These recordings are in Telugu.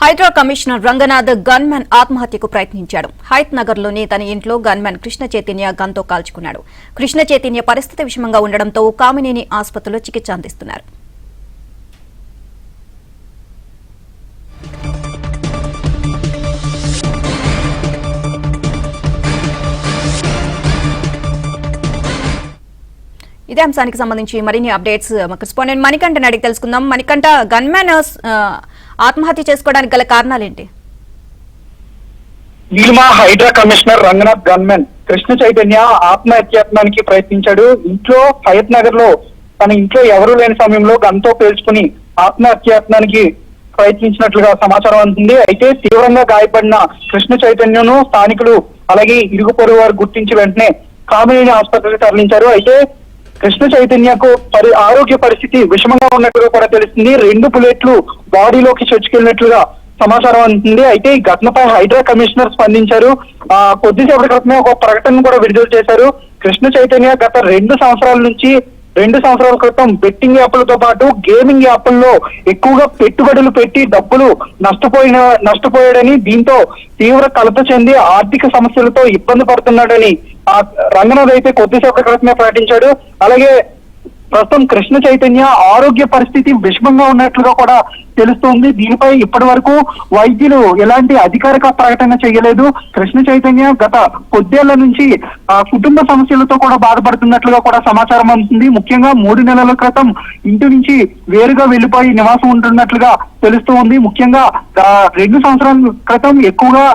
హైడ్రా కమిషనర్ రంగనాథ్ గన్మెన్ ఆత్మహత్యకు ప్రయత్నించాడు. హైత్ నగర్లోని తన ఇంట్లో గన్మెన్ కృష్ణ చైతన్య గన్తో కాల్చుకున్నాడు. కృష్ణ చైతన్య పరిస్థితి విషమంగా ఉండడంతో కామినేని ఆసుపత్రిలో చికిత్స అందిస్తున్నారు. ఇదే అంశానికి సంబంధించి మరిన్ని అప్డేట్స్ మా కరెస్పాండెంట్ మణికంఠని అడిగి తెలుసుకుందాం. మణికంఠ, గన్మెన్ ఆత్మహత్య చేసుకోవడానికి గల కారణాలేంటి? నీలిమా హైడ్రా కమిషనర్ రంగనాథ్ గన్మెన్ కృష్ణ చైతన్య ఆత్మహత్యాత్మానికి ప్రయత్నించాడు. ఇంట్లో హయత్ నగర్ లో తన ఇంట్లో ఎవరూ లేని సమయంలో గన్తో పేల్చుకుని ఆత్మహత్యాత్మానికి ప్రయత్నించినట్లుగా సమాచారం అందుతుంది. అయితే తీవ్రంగా గాయపడిన కృష్ణ చైతన్యను స్థానికులు అలాగే ఇరుగు పొరుగు వారు గుర్తించి వెంటనే కామినేని ఆసుపత్రికి తరలించారు. అయితే కృష్ణ చైతన్యకు ఆరోగ్య పరిస్థితి విషమంగా ఉన్నట్లుగా కూడా తెలుస్తుంది. 2 బుల్లెట్లు బాడీలోకి చొచ్చుకెళ్ళినట్లుగా సమాచారం అందుతుంది. అయితే ఈ ఘటనపై హైడ్రా కమిషనర్ స్పందించారు. కొద్దిసేపటి క్రితమే ఒక ప్రకటన కూడా విడుదల చేశారు. కృష్ణ చైతన్య గత 2 సంవత్సరాల క్రితం బెట్టింగ్ యాప్లతో పాటు గేమింగ్ యాప్ల్లో ఎక్కువగా పెట్టుబడులు పెట్టి డబ్బులు నష్టపోయాడని, దీంతో తీవ్ర కలత చెంది ఆర్థిక సమస్యలతో ఇబ్బంది పడుతున్నాడని రంగనాథ్ అయితే కొద్దిసేపటి క్రితమే ప్రకటించాడు. అలాగే ప్రస్తుతం కృష్ణ చైతన్య ఆరోగ్య పరిస్థితి విషమంగా ఉన్నట్లుగా కూడా తెలుస్తోంది. దీనిపై ఇప్పటి వరకు వైద్యులు ఎలాంటి అధికారిక ప్రకటన చేయలేదు. కృష్ణ చైతన్య గత కొద్దేళ్ల నుంచి కుటుంబ సమస్యలతో కూడా బాధపడుతున్నట్లుగా కూడా సమాచారం అందుతుంది. ముఖ్యంగా 3 నెలల క్రితం ఇంటి నుంచి వేరుగా వెళ్లిపోయి నివాసం ఉంటున్నట్లుగా తెలుస్తూ ఉంది. ముఖ్యంగా 2 సంవత్సరాల క్రితం ఎక్కువగా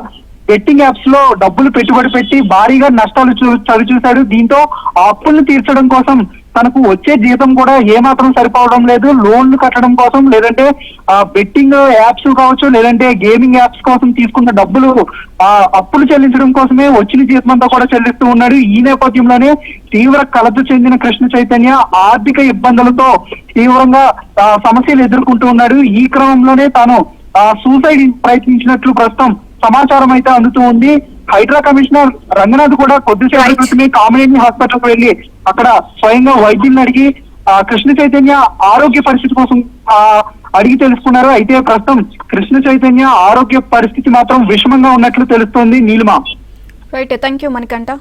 బెట్టింగ్ యాప్స్ లో డబ్బులు పెట్టుబడి పెట్టి భారీగా నష్టాలు చవిచూశాడు. దీంతో ఆ అప్పులను తీర్చడం కోసం తనకు వచ్చే జీతం కూడా ఏమాత్రం సరిపోవడం లేదు. లోన్లు కట్టడం కోసం, లేదంటే బెట్టింగ్ యాప్స్ కావచ్చు, లేదంటే గేమింగ్ యాప్స్ కోసం తీసుకున్న డబ్బులు అప్పులు చెల్లించడం కోసమే వచ్చిన జీతం అంతా కూడా చెల్లిస్తూ ఉన్నాడు. ఈ నేపథ్యంలోనే తీవ్ర కలత చెందిన కృష్ణ చైతన్య ఆర్థిక ఇబ్బందులతో తీవ్రంగా సమస్యలు ఎదుర్కొంటూ ఉన్నాడు. ఈ క్రమంలోనే తాను సూసైడ్ ప్రయత్నించినట్లు ప్రస్తుతం సమాచారం అయితే అందుతూ ఉంది. హైడ్రా కమిషనర్ రంగనాథ్ కూడా కొద్దిసేపటి క్రితమే కామినేని హాస్పిటల్కి వెళ్లి అక్కడ స్వయంగా వైద్యులను అడిగి కృష్ణ చైతన్య ఆరోగ్య పరిస్థితి కోసం అడిగి తెలుసుకున్నారు. అయితే ప్రస్తుతం కృష్ణ చైతన్య ఆరోగ్య పరిస్థితి మాత్రం విషమంగా ఉన్నట్లు తెలుస్తోంది. Neelima. Right, thank you Manikanta.